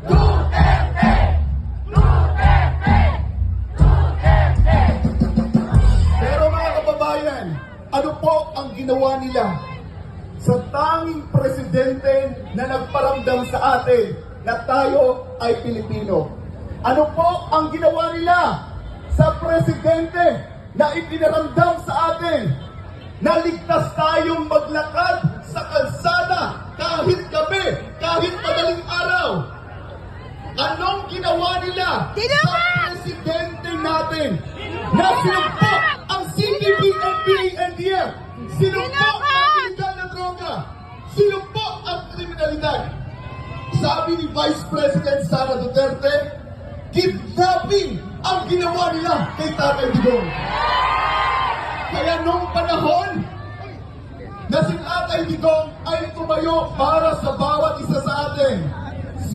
Duterte! Duterte! Duterte! Pero mga kababayan, ano po ang ginawa nila sa tanging presidente na nagparamdam sa atin na tayo ay Pilipino? Ano po ang ginawa nila sa presidente na ipinaramdam sa atin na ligtas tayong maglakad sa kalsada kahit gabi, kahit madaling araw? Anong ginawa nila sa presidente natin na sinumpok ang CCTV and PNDF? Sinumpok ang illegal na droga. Sinumpok ang kriminalidad. Sabi ni Vice President Sara Duterte, kidnapping ang ginawa nila kay Tatay Digong. Kaya nung panahon na si Tatay Digong ay tumayo para sa bawat isa sa atin,